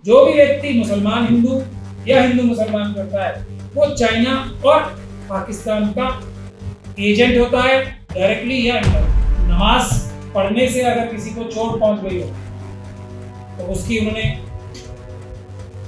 जो भी व्यक्ति मुसलमान हिंदू या हिंदू मुसलमान करता है वो चाइना और पाकिस्तान का एजेंट होता है, डायरेक्टली या इनडायरेक्टली। नमाज पढ़ने से अगर किसी को चोट पहुंच गई हो तो उसकी उन्होंने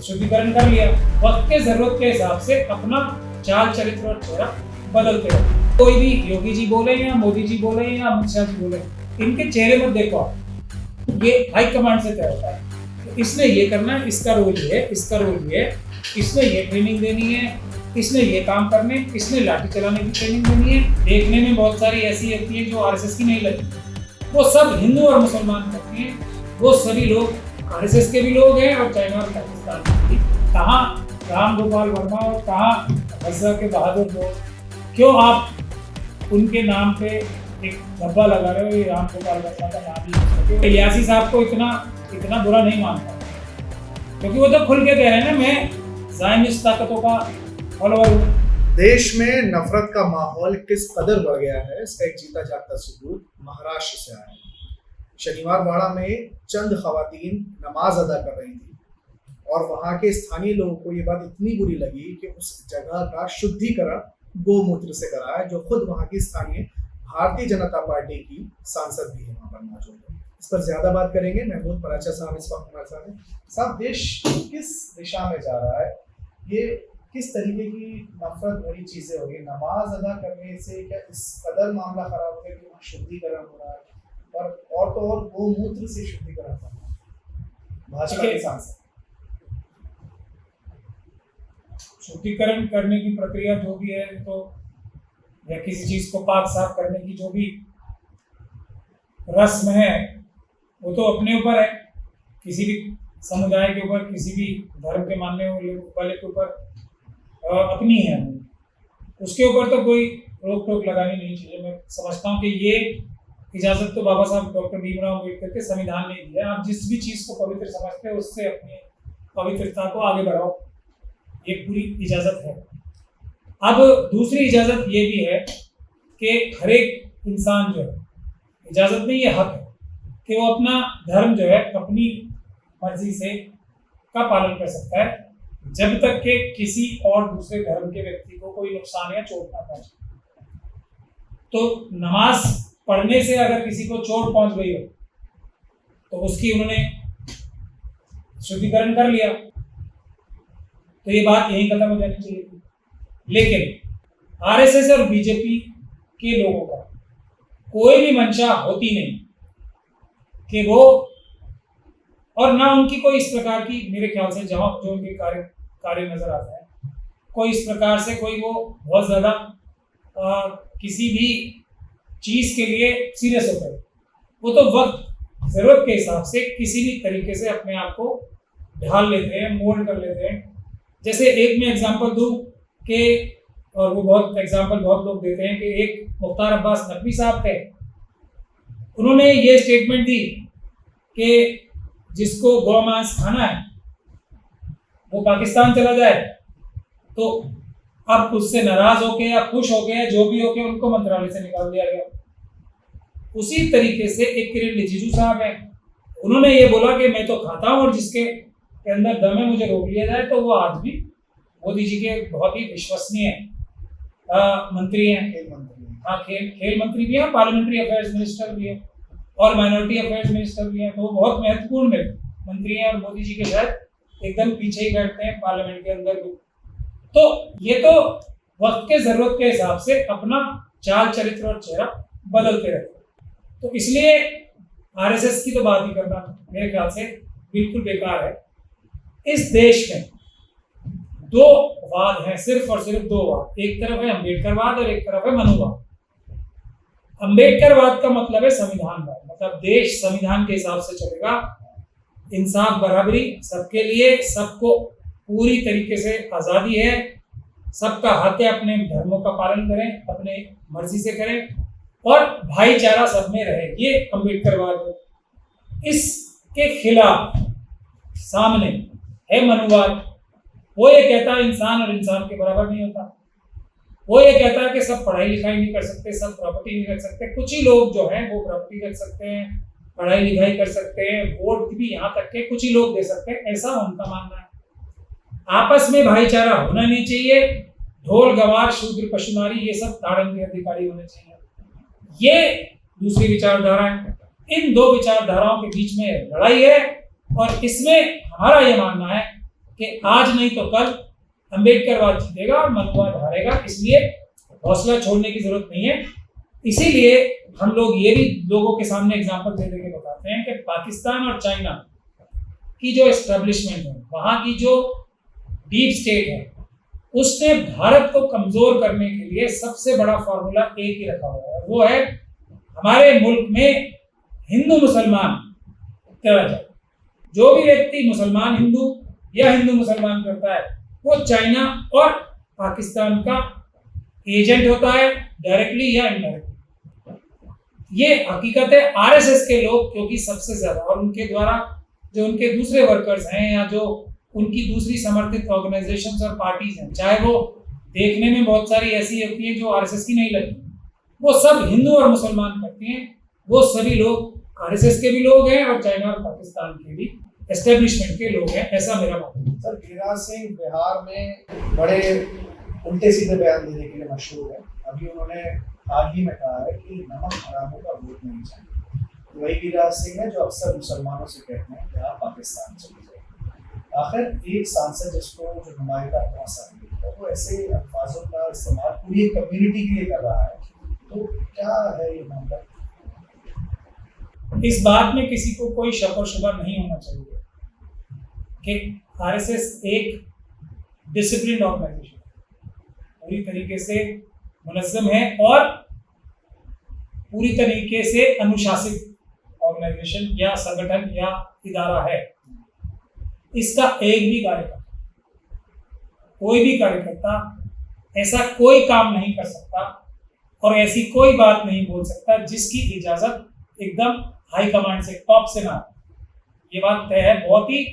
शुद्धिकरण कर लिया। वक्त के जरूरत के हिसाब से अपना चाल चरित्र और चेहरा बदलते रहे। कोई भी योगी जी बोले या मोदी जी बोले या अमित शाह जी बोले, इनके चेहरे मत देखो आप, ये हाई कमांड से तय होता है। तो इसने ये करना है, इसका रोल ये है, इसका रोल ये है, इसने ये ट्रेनिंग देनी है, इसने ये काम करने, इसने लाठी चलाने की ट्रेनिंग देनी है। देखने में बहुत सारी ऐसी होती है जो आरएसएस की नहीं लगती, वो सब हिंदू और मुसलमान करते हैं। वो सभी लोग आरएसएस के भी लोग हैं और चाइना और पाकिस्तान के भी। कहाँ राम गोपाल वर्मा और कहाँ हज़रा के बहादुर लोग? क्यों आप उनके नाम पे एक धब्बा लगा रहे हो? ये राम गोपाल वर्मा का नाम ही इलियासी साहब को इतना बुरा नहीं मानता, क्योंकि वो तो खुल के कह रहे हैं ना, मैं ज़ायनिस्ट ताकतों का फॉलोअर हूँ। देश में नफरत का माहौल किस कदर बढ़ गया है, इसका एक जीता जागता सबूत महाराष्ट्र से आया है। शनिवार वाड़ा में चंद खवातीन नमाज अदा कर रही थी और वहां के स्थानीय लोगों को ये बात इतनी बुरी लगी कि उस जगह का शुद्धिकरण गोमूत्र से करा है, जो खुद वहां की स्थानीय भारतीय जनता पार्टी की सांसद भी है वहां पर मौजूद है। इस पर ज्यादा बात करेंगे महमूद पराचा साहब इस वक्त हमारे साथ हैं। साहब, देश किस दिशा में जा रहा है? ये किस तरीके की नफरत भरी चीजें हो गई? नमाज अदा करने से क्या इस कदर मामला खराब हो गया कि वहाँ शुद्धिकरण हो रहा है, और तो और गोमूत्र से शुद्धिकरण हो रहा है? भाजपा के सांसद शुद्धिकरण करने की प्रक्रिया जो भी है, तो या किसी चीज को पाक साफ करने की जो भी रस्म है वो तो अपने ऊपर है, किसी भी समुदाय के ऊपर, किसी भी धर्म के मानने वाले के ऊपर अपनी है। उसके ऊपर तो कोई रोक टोक लगानी नहीं चाहिए। मैं समझता हूँ कि ये इजाज़त तो बाबा साहब डॉक्टर भीमराव अम्बेडकर के संविधान ने दी है। आप जिस भी चीज़ को पवित्र समझते हो उससे अपनी पवित्रता को आगे बढ़ाओ, ये पूरी इजाज़त है। अब दूसरी इजाज़त ये भी है कि हर एक इंसान जो है, इजाज़त नहीं, ये हक है कि वो अपना धर्म जो है अपनी मर्जी से का पालन कर सकता है, जब तक कि किसी और दूसरे धर्म के व्यक्ति को कोई नुकसान या चोट ना पहुंचे। तो नमाज पढ़ने से अगर किसी को चोट पहुंच गई हो तो उसकी उन्होंने शुद्धिकरण कर लिया, तो ये बात यहीं खत्म हो जानी चाहिए थी। लेकिन आरएसएस और बीजेपी के लोगों का कोई भी मंशा होती नहीं कि वो, और ना उनकी कोई इस प्रकार की, मेरे ख्याल से जो उनके कार्य नजर आता है, कोई इस प्रकार से कोई वो बहुत ज़्यादा किसी भी चीज़ के लिए सीरियस होता है। वो तो वक्त ज़रूरत के हिसाब से किसी भी तरीके से अपने आप को ढाल लेते हैं, मोल्ड कर लेते हैं। जैसे एक मैं एग्जांपल दूं कि, और वो बहुत लोग देते हैं कि एक मुख्तार अब्बास नकवी साहब थे, उन्होंने ये स्टेटमेंट दी कि जिसको गौ मांस खाना है वो पाकिस्तान चला जाए। तो अब उससे नाराज होके या खुश होके या जो भी होके उनको मंत्रालय से निकाल दिया गया। उसी तरीके से एक किरण रिजिजू साहब है, उन्होंने ये बोला कि मैं तो खाता हूँ और जिसके के अंदर दम है मुझे रोक लिया जाए। तो वो आज भी मोदी जी के बहुत ही विश्वसनीय मंत्री हैं, खेल मंत्री भी हैं, पार्लियामेंट्री अफेयर्स मिनिस्टर भी है और माइनॉरिटी अफेयर्स मिनिस्टर भी हैं। तो वो बहुत महत्वपूर्ण मंत्री हैं और मोदी जी के शायद एकदम पीछे ही बैठते हैं पार्लियामेंट के अंदर भी। तो ये तो वक्त के जरूरत के हिसाब से अपना चाल चरित्र और चेहरा बदलते रहते हैं। तो इसलिए आरएसएस की तो बात ही करना मेरे ख्याल से बिल्कुल बेकार है। इस देश में दो वाद हैं, सिर्फ और सिर्फ दो वाद। एक तरफ है अम्बेडकरवाद और एक तरफ है मनुवाद। अम्बेडकरवाद का मतलब है संविधानवाद, मतलब देश संविधान के हिसाब से चलेगा, इंसाफ बराबरी सबके लिए, सबको पूरी तरीके से आज़ादी है, सबका हक है अपने धर्मों का पालन करें, अपने मर्जी से करें और भाईचारा सब में रहे, ये अम्बेडकरवाद है। इसके खिलाफ सामने है मनुवाद। वो ये कहता है इंसान और इंसान के बराबर नहीं होता। वो ये कहता है कि सब पढ़ाई लिखाई नहीं कर सकते, सब प्रॉपर्टी नहीं रख सकते, कुछ ही लोग जो हैं वो प्रॉपर्टी रख सकते हैं, पढ़ाई लिखाई कर सकते हैं, वोट भी यहाँ तक के कुछ ही लोग दे सकते हैं, ऐसा उनका मानना है। आपस में भाईचारा होना नहीं चाहिए, ढोल गवार शूद्र पशुनारी ये सब ताड़न के अधिकारी होने चाहिए, ये दूसरी विचारधारा है। इन दो विचारधाराओं के बीच में लड़ाई है और इसमें हमारा ये मानना है कि आज नहीं तो कल अम्बेडकरवाद जीतेगा और मनवाद हारेगा, इसलिए हौसला छोड़ने की जरूरत नहीं है। इसीलिए हम लोग ये भी लोगों के सामने एग्जाम्पल दे के बताते हैं कि पाकिस्तान और चाइना की जो एस्टेब्लिशमेंट है, वहाँ की जो डीप स्टेट है, उसने भारत को कमजोर करने के लिए सबसे बड़ा फॉर्मूला एक ही रखा हुआ है, वो है हमारे मुल्क में हिंदू मुसलमान करा जाए। जो भी व्यक्ति मुसलमान हिंदू या हिंदू मुसलमान करता है वो चाइना और पाकिस्तान का एजेंट होता है, डायरेक्टली या इनडायरेक्टली। ये हकीकत है। आरएसएस के लोग क्योंकि सबसे ज्यादा और उनके द्वारा जो उनके दूसरे वर्कर्स हैं या जो उनकी दूसरी समर्थित ऑर्गेनाइजेशंस और पार्टीज हैं, चाहे वो देखने में बहुत सारी ऐसी होती हैं जो आरएसएस की नहीं लगती, वो सब हिंदू और मुसलमान करती हैं। वो सभी लोग आरएसएस के भी लोग हैं और चाइना और पाकिस्तान के भी एस्टेब्लिशमेंट के लोग हैं, ऐसा मेरा मानना है। सर, गिरिराज सिंह बिहार में बड़े उल्टे सीधे बयान देने के लिए मशहूर है। अभी उन्होंने हाल ही में कहा है कि नमक हरामों का वोट नहीं चाहिए। वही गिरिराज सिंह है जो अक्सर मुसलमानों से कहते हैं कि आप पाकिस्तान चले जाइए। आखिर एक सांसद जिसको जो नुमाइंदा है वो ऐसे अल्फाजों का इस्तेमाल पूरी कम्युनिटी के लिए कर रहा है, तो क्या है ये मामला? इस बात में किसी को कोई शक और शुबा नहीं होना चाहिए कि आरएसएस एक डिसिप्लिन ऑर्गेनाइजेशन पूरी तरीके से मुनज़्ज़म है और पूरी तरीके से अनुशासित ऑर्गेनाइजेशन या संगठन या इदारा है। इसका एक भी कार्यकर्ता, कोई भी कार्यकर्ता ऐसा कोई काम नहीं कर सकता और ऐसी कोई बात नहीं बोल सकता जिसकी इजाजत एकदम हाई कमांड से, टॉप से ना। ये बात तय है, बहुत ही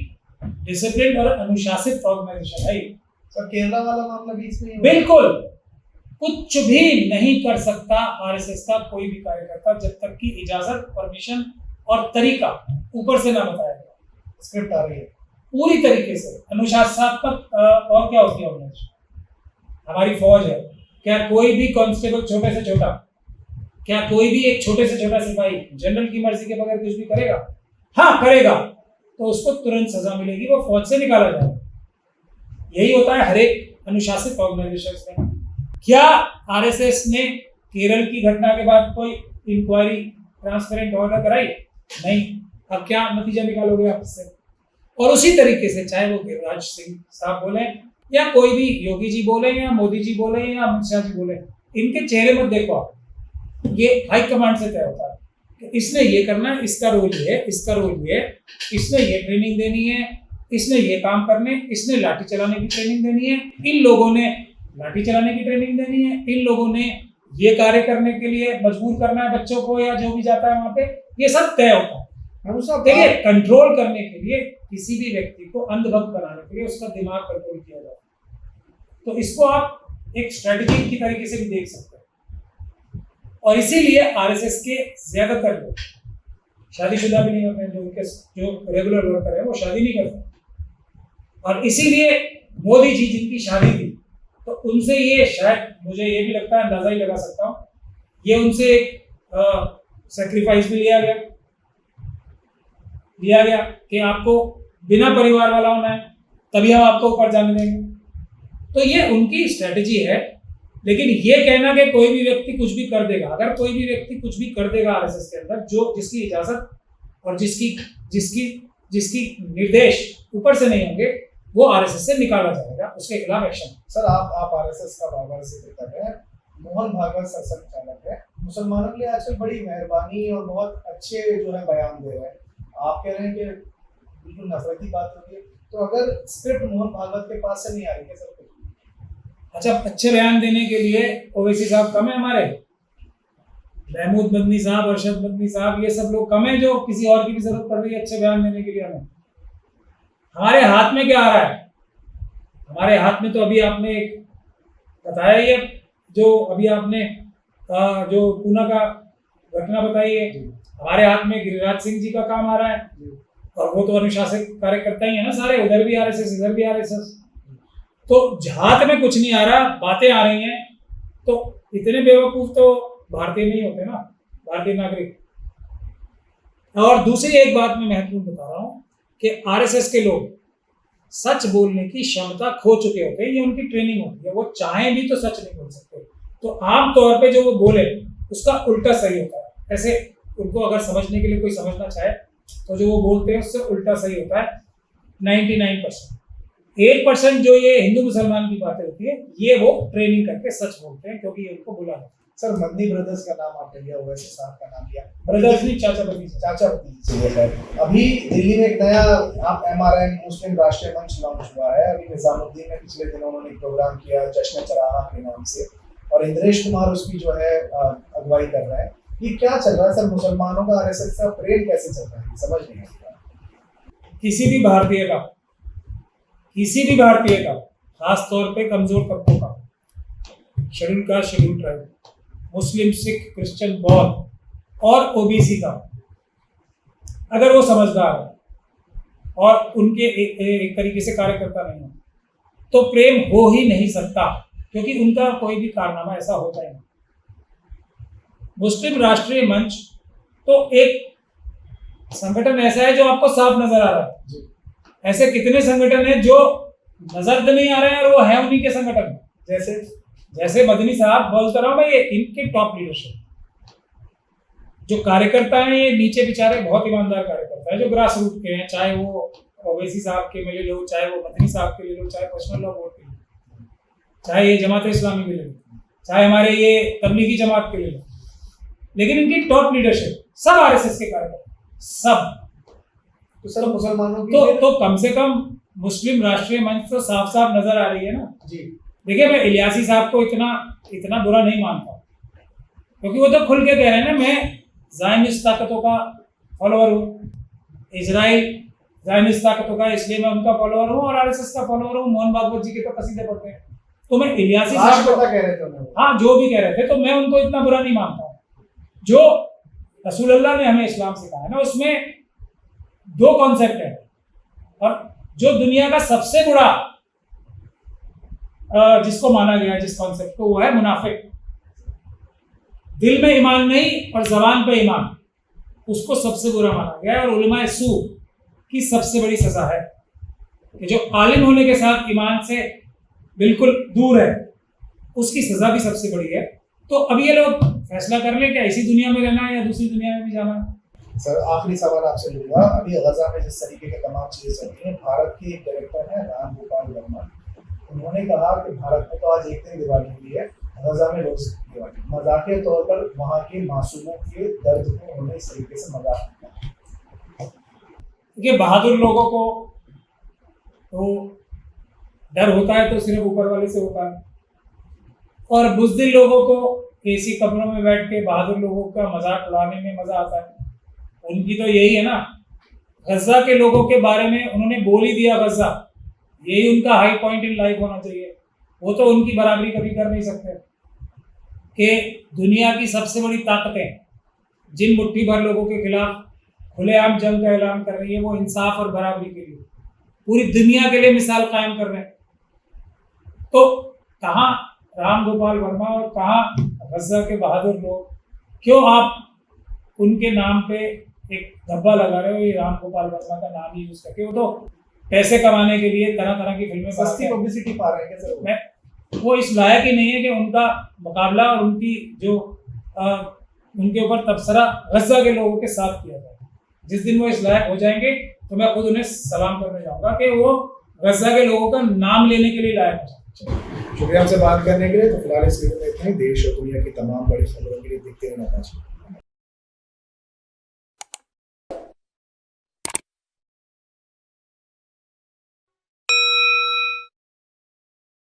डिसिप्लिन और अनुशासित ऑर्गेनाइजेशन है। सर, केरला वाला मामला बीच में बिल्कुल कुछ भी नहीं कर सकता आरएसएस का कोई भी कार्यकर्ता जब तक कि इजाजत, परमिशन और तरीका ऊपर से ना बताया जाए। स्क्रिप्ट आ रही है पूरी तरीके से अनुशासनात्मक। और क्या होती है ऑर्गेनाइजेशन? हमारी फौज है, क्या कोई भी कांस्टेबल छोटे से छोटा, क्या कोई भी एक छोटे से छोटा सिपाही जनरल की मर्जी के बगैर कुछ भी करेगा? हाँ करेगा, तो उसको तुरंत सजा मिलेगी, वो फौज से निकाला जाएगा। यही होता है हर एक अनुशासित ऑर्गेनाइजेशन में। क्या आरएसएस ने केरल की घटना के बाद कोई इंक्वायरी ट्रांसपेरेंट ऑर्डर कराई? नहीं। अब क्या नतीजा निकालोगे आप इससे? और उसी तरीके से चाहे वो गिरिराज सिंह साहब बोले या कोई भी योगी जी बोले या मोदी जी बोले या अमित शाह जी बोले, इनके चेहरे मत देखो आप, ये हाई कमांड से तय होता है कि इसने ये करना है, इसका रोल ये है, इसका रोल ये है, इसने ये ट्रेनिंग देनी है, इसने ये काम करने, इसने लाठी चलाने की ट्रेनिंग देनी है, इन लोगों ने लाठी चलाने की ट्रेनिंग देनी है, इन लोगों ने ये कार्य करने के लिए मजबूर करना है बच्चों को या जो भी जाता है वहां पे, ये सब तय होता है। देखिए, कंट्रोल करने के लिए किसी भी व्यक्ति को अंधभक्त बनाने के लिए उसका दिमाग कंट्रोल किया जाता है, तो इसको आप एक स्ट्रेटेजी की तरीके से भी देख सकते हैं। और इसीलिए आरएसएस के ज्यादातर लोग शादीशुदा भी नहीं होते, जो उनके जो रेगुलर वर्कर है वो शादी नहीं करते। और इसीलिए मोदी जी जिनकी शादी थी, तो उनसे ये शायद मुझे ये भी लगता है, अंदाजा ही लगा सकता हूँ, ये उनसे एक सेक्रीफाइस भी लिया गया कि आपको बिना परिवार वाला होना है, तभी हम आपको ऊपर जाने देंगे। तो ये उनकी स्ट्रेटेजी है। लेकिन ये कहना कि कोई भी व्यक्ति कुछ भी कर देगा, अगर कोई भी व्यक्ति कुछ भी कर देगा आरएसएस के अंदर, जो जिसकी इजाजत और जिसकी निर्देश ऊपर से नहीं होंगे, वो आरएसएस से निकाला जाएगा, उसके खिलाफ एक्शन। सर, आप आरएसएस का बार-बार जिक्र कर रहे हैं। मोहन भागवत संचालक है, मुसलमानों के लिए आजकल बड़ी मेहरबानी और बहुत अच्छे जो है बयान दे रहे हैं। आप कह रहे हैं कि बिल्कुल नफरती बात होती है, तो अगर स्क्रिप्ट मोहन भागवत के पास से नहीं आ रही है सर? अच्छा, अच्छे बयान देने के लिए ओवैसी साहब कम है हमारे, महमूद मदनी साहब, अरशद मदनी साहब, ये सब लोग कम है जो किसी और की भी जरूरत पड़ रही है अच्छे बयान देने के लिए हमें? हमारे हाथ में क्या आ रहा है? हमारे हाथ में तो अभी आपने एक बताया ही है, जो अभी आपने जो पूना का घटना बताई है, हमारे हाथ में गिरिराज सिंह जी का काम आ रहा है, और वो तो अनुशासित कार्यकर्ता ही है ना सारे, उधर भी आरएसएस इधर भी आरएसएस। तो हाथ में कुछ नहीं आ रहा, बातें आ रही हैं। तो इतने बेवकूफ तो भारतीय नहीं होते ना, भारतीय नागरिक। और दूसरी एक बात मैं महत्वपूर्ण बता रहा हूँ कि आरएसएस के लोग सच बोलने की क्षमता खो चुके होते हैं, ये उनकी ट्रेनिंग होती है। वो चाहें भी तो सच नहीं बोल सकते। तो आम तौर पे जो वो बोले उसका उल्टा सही होता है। ऐसे उनको अगर समझने के लिए कोई समझना चाहे तो जो वो बोलते हैं उससे उल्टा सही होता है 99%। 1% जो ये हिंदू मुसलमान की बातें होती है, ये वो ट्रेनिंग करके सच बोलते हैं, क्योंकि ये उनको बुला। सर, मदनी ब्रदर्स का नाम आपने लिया, ओवैसी साहब का नाम लिया, ब्रदर्स नहीं, चाचा भतीजा। चाचा भतीजे। अभी दिल्ली में एक नया आप MRN मुस्लिम राष्ट्रीय मंच लॉन्च हुआ है। अभी निजामुद्दीन ने पिछले दिनों उन्होंने एक प्रोग्राम किया जश्न चराहा के नाम से, और इंद्रेश कुमार उसकी जो है अगुवाई कर रहा है। ये क्या चल रहा है सर? मुसलमानों का आरएसएस का प्रेम कैसे चल रहा है, समझ नहीं आता। किसी भी भारतीय का खास तौर पे कमजोर तबकों का, शेड्यूल कास्ट, शेड्यूल ट्राइब, मुस्लिम, सिख, क्रिश्चियन, बौद्ध और ओबीसी का, अगर वो समझदार है और उनके एक तरीके से कार्यकर्ता नहीं है, तो प्रेम हो ही नहीं सकता, क्योंकि उनका कोई भी कारनामा ऐसा होता ही नहीं। मुस्लिम राष्ट्रीय मंच तो एक संगठन ऐसा है जो आपको साफ नजर आ रहा है। ऐसे कितने संगठन हैं जो नजर तो नहीं आ रहे हैं और वो है उन्हीं के संगठन, जैसे मदनी साहब बोलता रहा हूं मैं, ये इनके टॉप लीडरशिप जो कार्यकर्ता हैं, ये नीचे बेचारे बहुत ईमानदार कार्यकर्ता है जो ग्रास रूट के हैं, चाहे वो ओवैसी साहब के मिले लो, चाहे वो मदनी साहब के ले लो, चाहे पर्सनल लॉ बोर्ड के ले लो, चाहे ये जमात इस्लामी के ले लो, चाहे हमारे ये तबलीगी जमात के ले लो, लेकिन इनकी टॉप लीडरशिप सब आरएसएस के कार्यकर्ता, सब। तो सर मुसलमानों की तो कम से कम मुस्लिम राष्ट्रीय मंच तो साफ साफ नजर आ रही है ना जी। देखिए, मैं इलियासी साहब को इतना बुरा नहीं मानता, क्योंकि वो तो खुल के कह रहे हैं ना, मैं ज़ायनिस्ट ताकतों का फॉलोअर हूँ, इजराइल ज़ायनिस्ट ताकतों का, इसलिए मैं उनका फॉलोअर हूँ और आरएसएस का फॉलोअर हूँ। मोहन भागवत जी के तो कसीदे पढ़ते हैं। तो मैं इलियासी साहब को कह रहे थे, हाँ जो भी कह रहे थे, तो मैं उनको इतना बुरा नहीं मानता हूँ। जो रसूलुल्लाह ने हमें इस्लाम सिखाया ना, उसमें 2 कॉन्सेप्ट है, और जो दुनिया का सबसे बड़ा जिसको माना गया है, जिस कॉन्सेप्ट को, वो है मुनाफिक। दिल में ईमान नहीं और जबान पे ईमान, उसको सबसे बुरा माना गया है। और उलमाए सू की सबसे बड़ी सजा है कि जो आलिम होने के साथ ईमान से बिल्कुल दूर है, उसकी सजा भी सबसे बड़ी है। तो अब ये लोग फैसला कर लें कि इसी दुनिया में रहना है या दूसरी दुनिया में भी जाना है। सर, आखिरी सवाल आपसे लूंगा। अभी गजा में जिस तरीके के तमाम चीजें चल रही हैं, भारत के एक डायरेक्टर है राम गोपाल वर्मा, उन्होंने कहा कि भारत में तो आज एक दिन दिवाली हुई है, गजा में रोज दिवाली। मजाकिया तौर पर वहाँ के मासूमों के दर्द को उन्होंने इस तरीके से मजाक किया। देखिए, बहादुर लोगों को तो डर होता है तो सिर्फ ऊपर वाले से होता है, और बुज़दिल लोगों को एसी कमरों में बैठ के बहादुर लोगों का मजाक उड़ाने में मजा आता है। उनकी तो यही है ना, गजा के लोगों के बारे में उन्होंने बोल ही दिया, गजा यही उनका हाई पॉइंट इन लाइफ होना चाहिए। वो तो उनकी बराबरी कभी कर नहीं सकते कि दुनिया की सबसे बड़ी ताकतें जिन मुट्ठी भर लोगों के खिलाफ खुलेआम जंग का ऐलान कर रही है, वो इंसाफ और बराबरी के लिए पूरी दुनिया के लिए मिसाल कायम कर रहे हैं। तो कहाँ राम गोपाल वर्मा और कहाँ गजा के बहादुर लोग? क्यों आप उनके नाम पे एक धब्बा लगा रहे हो? ये राम गोपाल वर्मा का नाम ही यूज करके, वो तो पैसे कमाने के लिए तरह तरह की फिल्में, सस्ती पब्लिसिटी पा रहे हैं सर। मैं वो इस लायक ही नहीं है कि उनका मुकाबला और उनकी जो उनके ऊपर तबसरा गजा के लोगों के साथ किया जाए। जिस दिन वो इस लायक हो जाएंगे तो मैं खुद उन्हें सलाम करने जाऊंगा कि वो गजा के लोगों का नाम लेने के लिए लायक हो जाए। शुक्रिया आपसे बात करने के लिए। तो फिलहाल इस वीडियो में इतना ही। देश और दुनिया की तमाम बड़ी खबरों के लिए देखते रहना चाहिए।